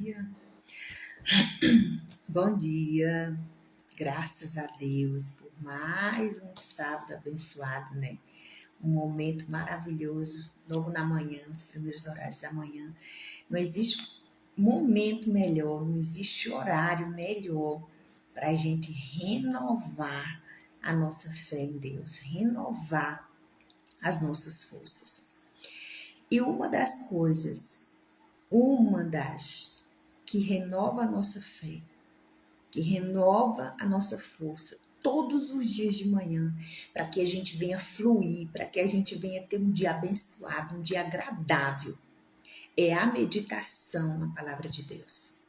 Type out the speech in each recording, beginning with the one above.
dia. Bom dia. Graças a Deus por mais um sábado abençoado, né? Um momento maravilhoso, logo na manhã, nos primeiros horários da manhã. Não existe momento melhor, não existe horário melhor para a gente renovar a nossa fé em Deus, renovar as nossas forças. E uma das que renova a nossa fé, que renova a nossa força todos os dias de manhã, para que a gente venha fluir, para que a gente venha ter um dia abençoado, um dia agradável, é a meditação na palavra de Deus.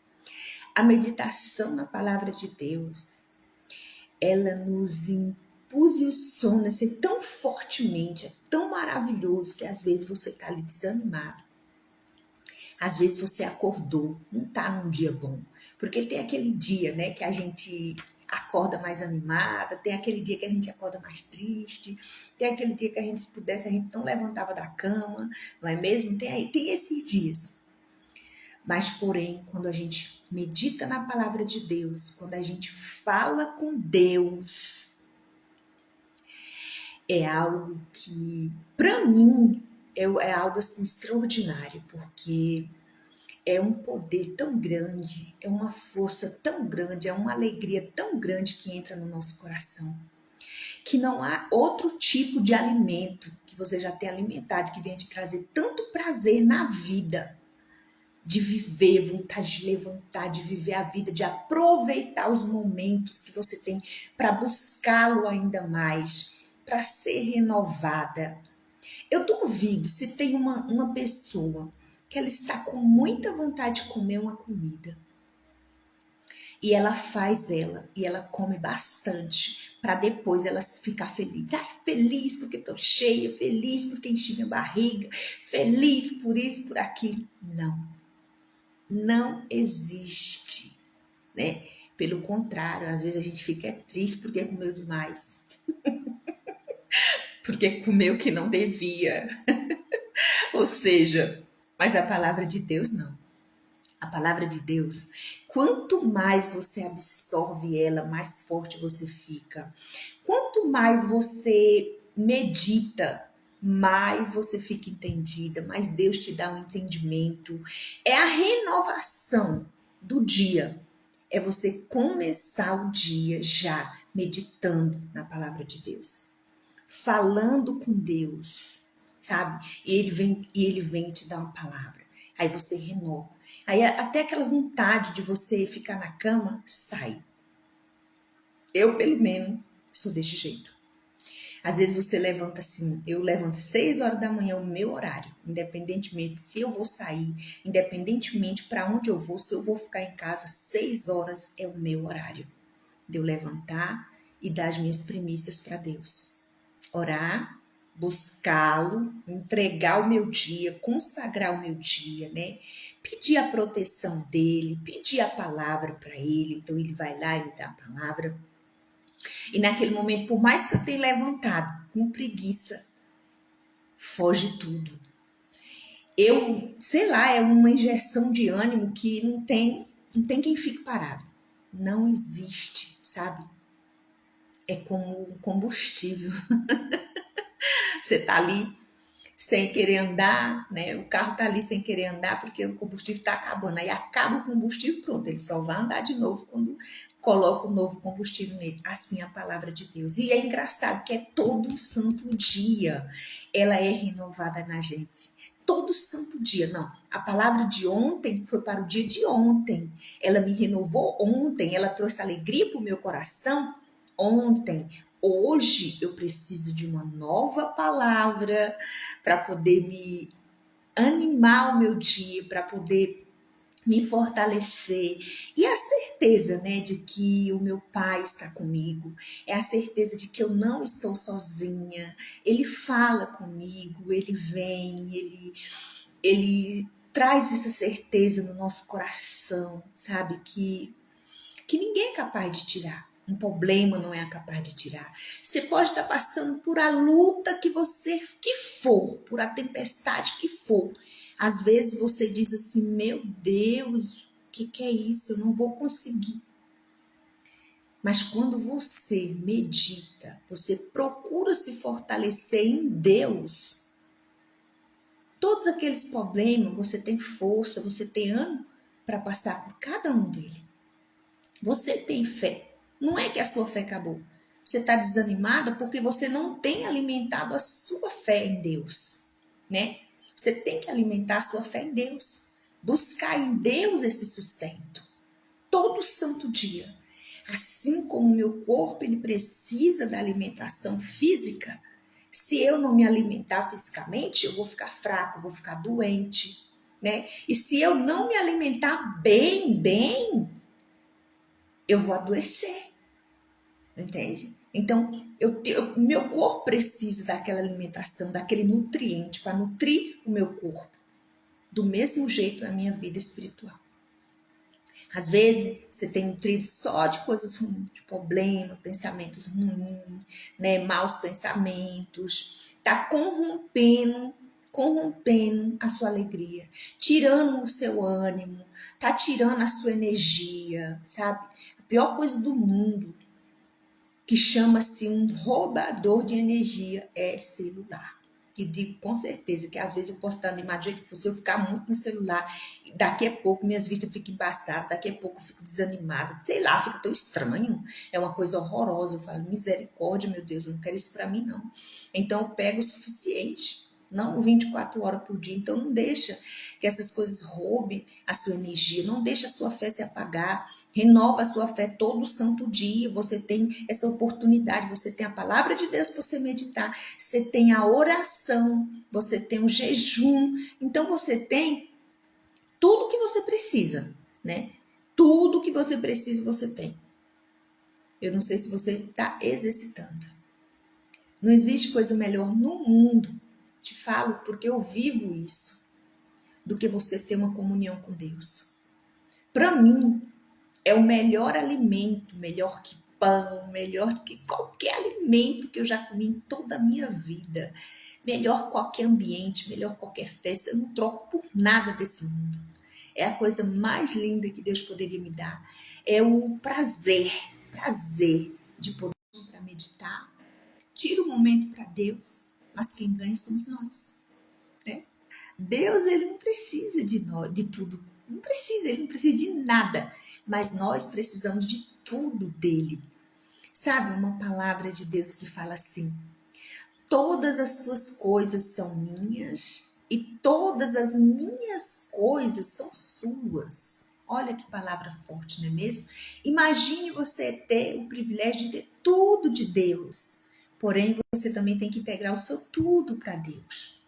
A meditação na palavra de Deus, ela nos impulsiona tão fortemente, é tão maravilhoso que às vezes você está ali desanimado. Às vezes você acordou, não está num dia bom. Porque tem aquele dia, né, que a gente acorda mais animada, tem aquele dia que a gente acorda mais triste, tem aquele dia que se pudesse, a gente não levantava da cama, não é mesmo? Tem esses dias. Mas, porém, quando a gente medita na palavra de Deus, quando a gente fala com Deus, é algo que, para mim, é algo assim extraordinário, porque é um poder tão grande, é uma força tão grande, é uma alegria tão grande que entra no nosso coração, que não há outro tipo de alimento que você já tenha alimentado que venha te trazer tanto prazer na vida, de viver, vontade de levantar, de viver a vida, de aproveitar os momentos que você tem para buscá-lo ainda mais, para ser renovada. Eu duvido se tem uma pessoa que ela está com muita vontade de comer uma comida e ela e ela come bastante para depois ela ficar feliz. Feliz porque estou cheia, feliz porque enchi minha barriga, feliz por isso, por aquilo. Não existe, né? Pelo contrário, às vezes a gente fica triste porque comeu demais, porque comeu o que não devia. Ou seja, mas a palavra de Deus não. A palavra de Deus, quanto mais você absorve ela, mais forte você fica. Quanto mais você medita, mais você fica entendida, mais Deus te dá um entendimento. É a renovação do dia. É você começar o dia já meditando na palavra de Deus, falando com Deus, sabe? E ele vem te dar uma palavra. Aí você renova. Aí até aquela vontade de você ficar na cama sai. Eu, pelo menos, sou desse jeito. Às vezes você levanta assim, eu levanto 6 horas da manhã, o meu horário, independentemente se eu vou sair, independentemente para onde eu vou, se eu vou ficar em casa, 6 horas é o meu horário de eu levantar e dar as minhas primícias para Deus. Orar, buscá-lo, entregar o meu dia, consagrar o meu dia, né? Pedir a proteção dele, pedir a palavra para ele, então ele vai lá e me dá a palavra. E naquele momento, por mais que eu tenha levantado com preguiça, foge tudo. Sei lá, é uma injeção de ânimo que não tem quem fique parado. Não existe, sabe? É como um combustível. Você tá ali sem querer andar, né? O carro tá ali sem querer andar porque o combustível tá acabando. Aí acaba o combustível, pronto, ele só vai andar de novo quando coloca o novo combustível nele. Assim é a palavra de Deus. E é engraçado que é todo santo dia ela é renovada na gente. Todo santo dia, não. A palavra de ontem foi para o dia de ontem. Ela me renovou ontem, ela trouxe alegria para o meu coração ontem. Hoje eu preciso de uma nova palavra para poder me animar o meu dia, para poder me fortalecer. E a certeza, né, de que o meu Pai está comigo, é a certeza de que eu não estou sozinha. Ele fala comigo, ele vem, ele traz essa certeza no nosso coração, sabe, que ninguém é capaz de tirar. Um problema não é capaz de tirar. Você pode estar passando por a luta que for, por a tempestade que for. Às vezes você diz assim, meu Deus, O que é isso? Eu não vou conseguir. Mas quando você medita, você procura se fortalecer em Deus, todos aqueles problemas, você tem força, você tem ânimo para passar por cada um deles. Você tem fé. Não é que a sua fé acabou. Você está desanimada porque você não tem alimentado a sua fé em Deus, né? Você tem que alimentar a sua fé em Deus. Buscar em Deus esse sustento. Todo santo dia. Assim como o meu corpo ele precisa da alimentação física, se eu não me alimentar fisicamente, eu vou ficar fraco, eu vou ficar doente, né? E se eu não me alimentar bem, eu vou adoecer, entende? Então, meu corpo precisa daquela alimentação, daquele nutriente para nutrir o meu corpo. Do mesmo jeito a minha vida espiritual. Às vezes, você tem nutrido só de coisas ruins, de problema, pensamentos ruins, né? Maus pensamentos. Tá corrompendo a sua alegria, tirando o seu ânimo, tá tirando a sua energia, sabe? A pior coisa do mundo, que chama-se um roubador de energia, é celular. Que digo com certeza que às vezes eu posso estar animada do jeito que fosse, eu ficar muito no celular, e daqui a pouco minhas vistas ficam embaçadas, daqui a pouco eu fico desanimada, sei lá, fica tão estranho, é uma coisa horrorosa, eu falo, misericórdia, meu Deus, eu não quero isso para mim não. Então eu pego o suficiente, não 24 horas por dia, então não deixa que essas coisas roubem a sua energia, não deixa a sua fé se apagar, renova a sua fé todo santo dia, você tem essa oportunidade, você tem a palavra de Deus para você meditar, você tem a oração, você tem o jejum, então você tem tudo que você precisa, né? Tudo que você precisa você tem. Eu não sei se você está exercitando. Não existe coisa melhor no mundo, te falo porque eu vivo isso, do que você ter uma comunhão com Deus. Para mim, é o melhor alimento, melhor que pão, melhor que qualquer alimento que eu já comi em toda a minha vida. Melhor qualquer ambiente, melhor qualquer festa. Eu não troco por nada desse mundo. É a coisa mais linda que Deus poderia me dar. É o prazer de poder para meditar. Tira um momento para Deus, mas quem ganha somos nós, né? Deus, ele não precisa de nós, de tudo. Não precisa, ele não precisa de nada. Mas nós precisamos de tudo dele. Sabe uma palavra de Deus que fala assim: todas as tuas coisas são minhas e todas as minhas coisas são suas. Olha que palavra forte, não é mesmo? Imagine você ter o privilégio de ter tudo de Deus. Porém, você também tem que integrar o seu tudo para Deus.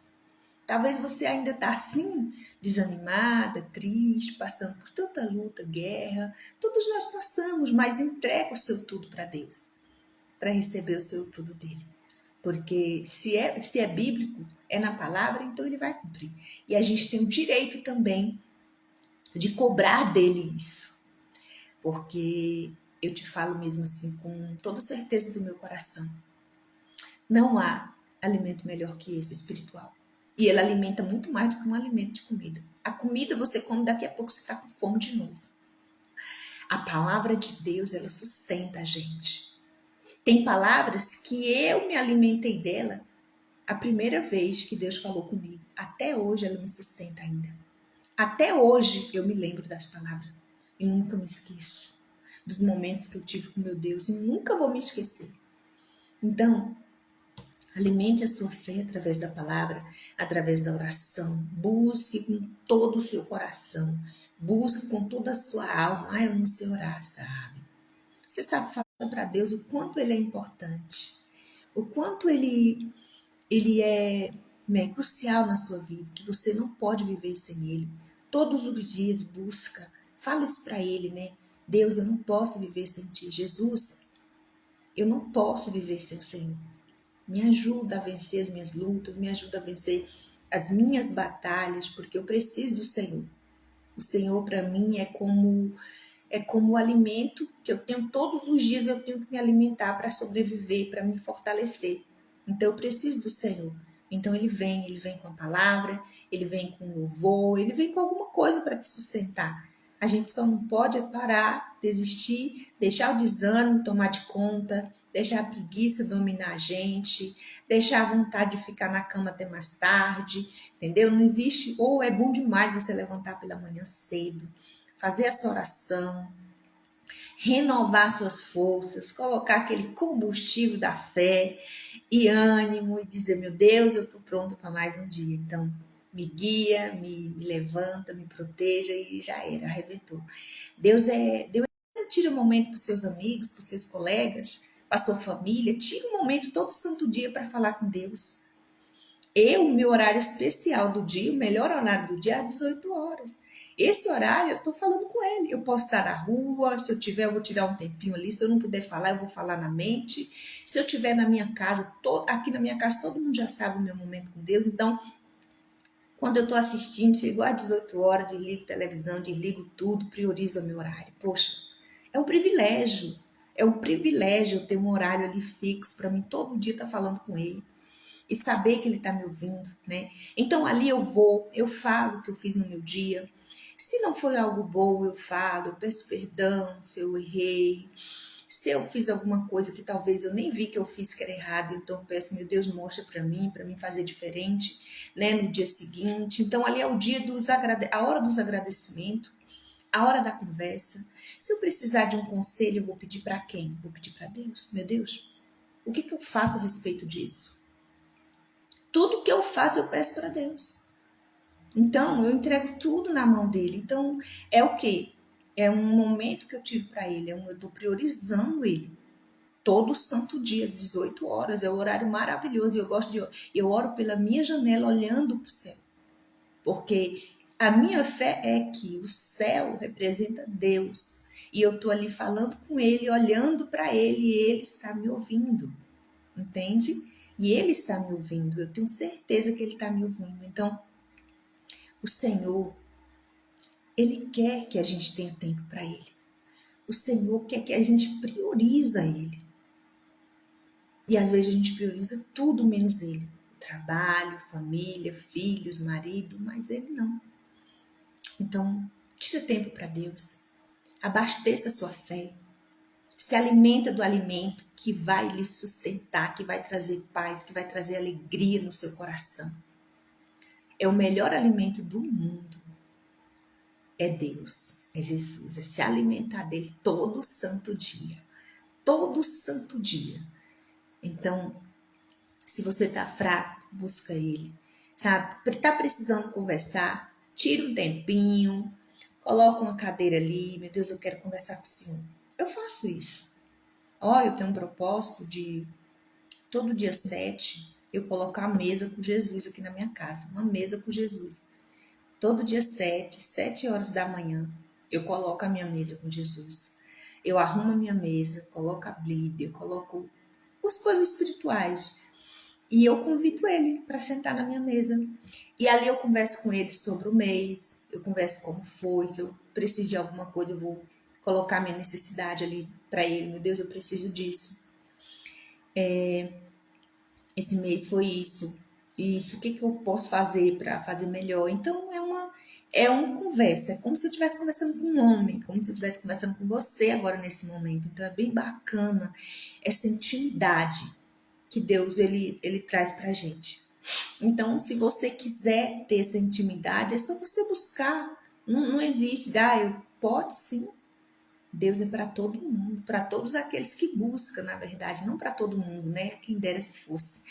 Talvez você ainda está assim, desanimada, triste, passando por tanta luta, guerra. Todos nós passamos, mas entrega o seu tudo para Deus, para receber o seu tudo dele. Porque se é bíblico, é na palavra, então ele vai cumprir. E a gente tem o direito também de cobrar dele isso. Porque eu te falo mesmo assim, com toda certeza do meu coração, não há alimento melhor que esse espiritual. E ele alimenta muito mais do que um alimento de comida. A comida você come, daqui a pouco você está com fome de novo. A palavra de Deus, ela sustenta a gente. Tem palavras que eu me alimentei dela a primeira vez que Deus falou comigo. Até hoje ela me sustenta ainda. Até hoje eu me lembro das palavras. E nunca me esqueço dos momentos que eu tive com meu Deus. E nunca vou me esquecer. Então, alimente a sua fé através da palavra, através da oração. Busque com todo o seu coração. Busque com toda a sua alma. Ah, eu não sei orar, sabe? Você sabe falar para Deus o quanto Ele é importante. O quanto Ele é, né, crucial na sua vida. Que você não pode viver sem Ele. Todos os dias busca. Fala isso para Ele, né? Deus, eu não posso viver sem Ti. Jesus, eu não posso viver sem o Senhor. Me ajuda a vencer as minhas lutas, me ajuda a vencer as minhas batalhas, porque eu preciso do Senhor. O Senhor para mim é como o alimento que eu tenho todos os dias, eu tenho que me alimentar para sobreviver, para me fortalecer. Então eu preciso do Senhor. Então ele vem com a palavra, ele vem com louvor, ele vem com alguma coisa para te sustentar. A gente só não pode parar, desistir, deixar o desânimo tomar de conta, deixar a preguiça dominar a gente, deixar a vontade de ficar na cama até mais tarde, entendeu? Não existe, ou é bom demais você levantar pela manhã cedo, fazer essa oração, renovar suas forças, colocar aquele combustível da fé e ânimo e dizer, meu Deus, eu estou pronta para mais um dia. Então, me guia, me levanta, me proteja e já era, arrebentou. Deus tira um momento para os seus amigos, para os seus colegas, para a sua família, tira um momento todo santo dia para falar com Deus. O meu horário especial do dia, o melhor horário do dia é às 18 horas. Esse horário eu estou falando com ele. Eu posso estar na rua, se eu tiver, eu vou tirar um tempinho ali. Se eu não puder falar, eu vou falar na mente. Se eu estiver na minha casa, aqui na minha casa, todo mundo já sabe o meu momento com Deus. Então, quando eu estou assistindo, chegou às 18 horas, desligo televisão, desligo tudo, priorizo o meu horário. Poxa, é um privilégio. É um privilégio eu ter um horário ali fixo para mim todo dia estar falando com ele e saber que ele está me ouvindo, né? Então ali eu vou, eu falo o que eu fiz no meu dia. Se não foi algo bom, eu falo, eu peço perdão se eu errei, se eu fiz alguma coisa que talvez eu nem vi que eu fiz que era errado, então eu peço, meu Deus, mostra para mim fazer diferente, né, no dia seguinte. Então ali é o dia a hora dos agradecimentos, a hora da conversa. Se eu precisar de um conselho, eu vou pedir para quem? Vou pedir para Deus. Meu Deus, o que eu faço a respeito disso? Tudo que eu faço, eu peço para Deus. Então, eu entrego tudo na mão dele. Então, é o quê? É um momento que eu tiro para ele. Eu estou priorizando ele. Todo santo dia, às 18 horas. É um horário maravilhoso. E eu oro pela minha janela, olhando para o céu. Porque a minha fé é que o céu representa Deus. E eu estou ali falando com ele, olhando para ele, e ele está me ouvindo. Entende? E ele está me ouvindo, eu tenho certeza que ele está me ouvindo. Então, o Senhor, ele quer que a gente tenha tempo para ele. O Senhor quer que a gente prioriza ele. E às vezes a gente prioriza tudo menos ele. Trabalho, família, filhos, marido, mas ele não. Então, tira tempo para Deus. Abasteça a sua fé. Se alimenta do alimento que vai lhe sustentar, que vai trazer paz, que vai trazer alegria no seu coração. É o melhor alimento do mundo. É Deus, é Jesus. É se alimentar dele todo santo dia. Todo santo dia. Então, se você está fraco, busca ele. Sabe? Está precisando conversar? Tira um tempinho. Coloca uma cadeira ali. Meu Deus, eu quero conversar com o Senhor. Eu faço isso. Eu tenho um propósito de todo dia 7 eu colocar a mesa com Jesus aqui na minha casa. Uma mesa com Jesus. Todo dia 7 horas da manhã, eu coloco a minha mesa com Jesus. Eu arrumo a minha mesa, coloco a Bíblia, coloco as coisas espirituais. E eu convido ele para sentar na minha mesa. E ali eu converso com ele sobre o mês, eu converso como foi, se eu preciso de alguma coisa, eu vou colocar minha necessidade ali para ele. Meu Deus, eu preciso disso. Esse mês foi isso. O que eu posso fazer para fazer melhor? Então é uma conversa, é como se eu estivesse conversando com um homem, como se eu estivesse conversando com você agora nesse momento. Então é bem bacana essa intimidade que Deus ele traz pra gente. Então, se você quiser ter essa intimidade, é só você buscar. Não existe, pode sim. Deus é para todo mundo, para todos aqueles que buscam, na verdade, não para todo mundo, né? Quem dera se fosse,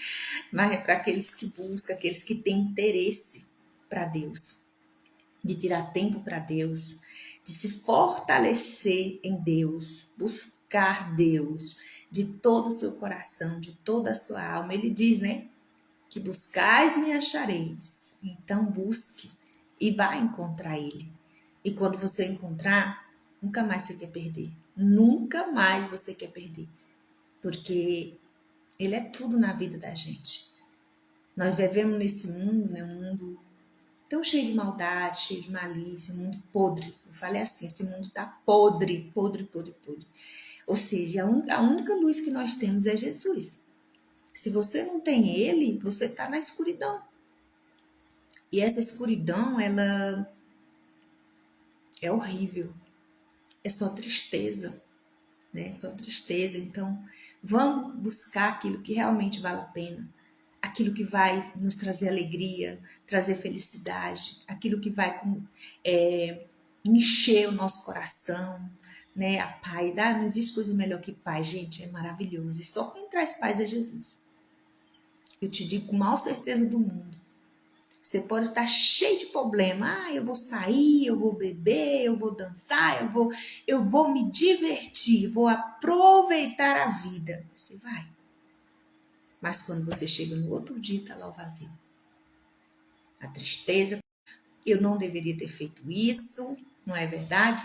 mas é para aqueles que buscam, aqueles que têm interesse para Deus, de tirar tempo para Deus, de se fortalecer em Deus, buscar Deus de todo o seu coração, de toda a sua alma. Ele diz, né? Que buscais me achareis. Então busque e vai encontrar ele. E quando você encontrar, nunca mais você quer perder. Nunca mais você quer perder. Porque ele é tudo na vida da gente. Nós vivemos nesse mundo, né? Um mundo tão cheio de maldade, cheio de malícia, um mundo podre. Eu falei assim, esse mundo tá podre, podre, podre, podre. Ou seja, a única luz que nós temos é Jesus. Se você não tem ele, você está na escuridão. E essa escuridão, É horrível. É só tristeza, né? É só tristeza. Então, vamos buscar aquilo que realmente vale a pena. Aquilo que vai nos trazer alegria, trazer felicidade, aquilo que vai encher o nosso coração, né? A paz. Ah, não existe coisa melhor que paz, gente, é maravilhoso. E só quem traz paz é Jesus. Eu te digo com a maior certeza do mundo. Você pode estar cheio de problema. Ah, eu vou sair, eu vou beber, eu vou dançar, eu vou me divertir, vou aproveitar a vida. Você vai. Mas quando você chega no outro dia, está lá o vazio. A tristeza. Eu não deveria ter feito isso, não é verdade?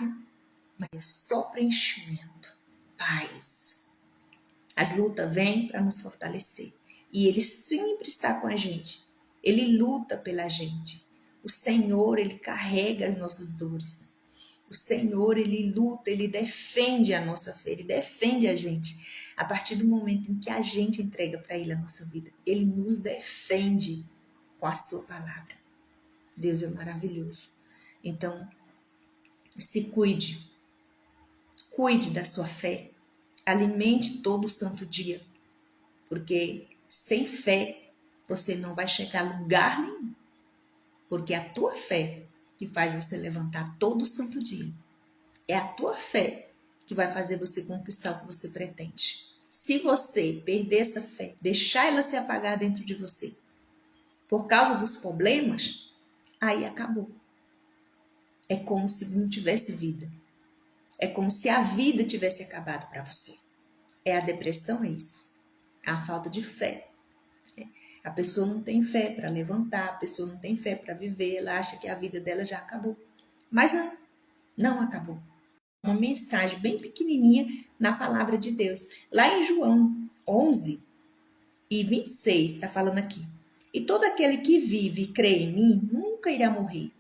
Mas é só preenchimento. Paz. As lutas vêm para nos fortalecer. E Ele sempre está com a gente. Ele luta pela gente. O Senhor, Ele carrega as nossas dores. O Senhor, Ele luta, Ele defende a nossa fé, Ele defende a gente. A partir do momento em que a gente entrega para Ele a nossa vida, Ele nos defende com a sua palavra. Deus é maravilhoso. Então, se cuide. Cuide da sua fé. Alimente todo o santo dia. Porque sem fé, você não vai chegar a lugar nenhum. Porque é a tua fé que faz você levantar todo o santo dia. É a tua fé que vai fazer você conquistar o que você pretende. Se você perder essa fé, deixar ela se apagar dentro de você, por causa dos problemas, aí acabou. É como se não tivesse vida. É como se a vida tivesse acabado para você. É a depressão, é isso. É a falta de fé. A pessoa não tem fé para levantar, a pessoa não tem fé para viver, ela acha que a vida dela já acabou. Mas não, não acabou. Uma mensagem bem pequenininha na palavra de Deus. Lá em João 11:26, está falando aqui. E todo aquele que vive e crê em mim nunca irá morrer.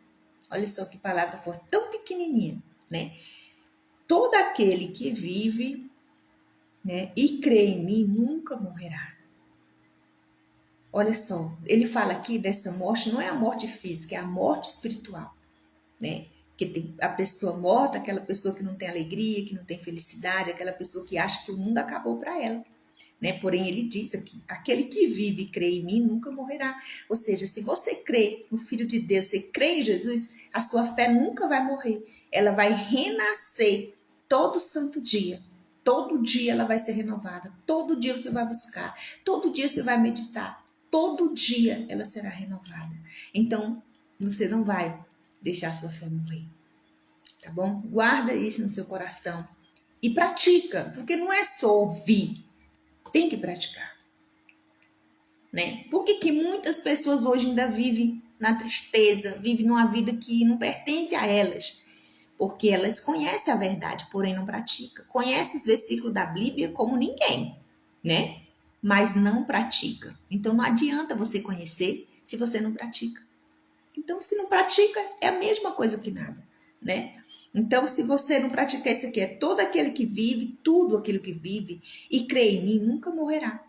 Olha só que palavra for tão pequenininha, né? Todo aquele que vive, né, e crê em mim nunca morrerá. Olha só, ele fala aqui dessa morte, não é a morte física, é a morte espiritual, né? Que tem a pessoa morta, aquela pessoa que não tem alegria, que não tem felicidade, aquela pessoa que acha que o mundo acabou para ela, né? Porém, ele diz aqui, aquele que vive e crê em mim nunca morrerá. Ou seja, se você crê no Filho de Deus, você crê em Jesus, a sua fé nunca vai morrer. Ela vai renascer todo santo dia. Todo dia ela vai ser renovada. Todo dia você vai buscar. Todo dia você vai meditar. Todo dia ela será renovada. Então, você não vai deixar a sua fé morrer. Tá bom? Guarda isso no seu coração. E pratica. Porque não é só ouvir. Tem que praticar. Né? Por que muitas pessoas hoje ainda vivem na tristeza, vivem numa vida que não pertence a elas? Porque elas conhecem a verdade, porém não praticam. Conhecem os versículos da Bíblia como ninguém, né? Mas não pratica. Então não adianta você conhecer se você não pratica. Então, se não pratica, é a mesma coisa que nada, né? Então, se você não praticar isso aqui, é todo aquele que vive, tudo aquilo que vive e crê em mim, nunca morrerá.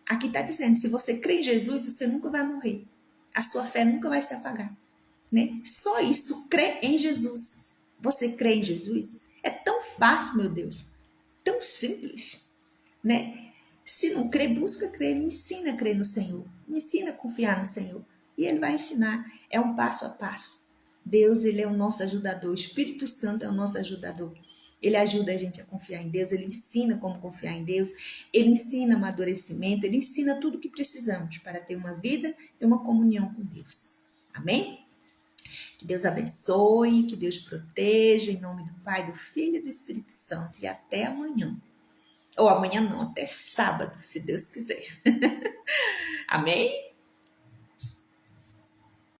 Aqui está dizendo, se você crê em Jesus, você nunca vai morrer. A sua fé nunca vai se apagar, né? Só isso, crê em Jesus. Você crê em Jesus? É tão fácil, meu Deus. Tão simples, né? Se não crê, busca crer, me ensina a crer no Senhor. Me ensina a confiar no Senhor. E Ele vai ensinar. É um passo a passo. Deus, Ele é o nosso ajudador. O Espírito Santo é o nosso ajudador. Ele ajuda a gente a confiar em Deus. Ele ensina como confiar em Deus. Ele ensina amadurecimento. Ele ensina tudo o que precisamos para ter uma vida e uma comunhão com Deus. Amém? Que Deus abençoe, que Deus proteja, em nome do Pai, do Filho e do Espírito Santo. E até amanhã. Ou amanhã não, até sábado, se Deus quiser. Amém?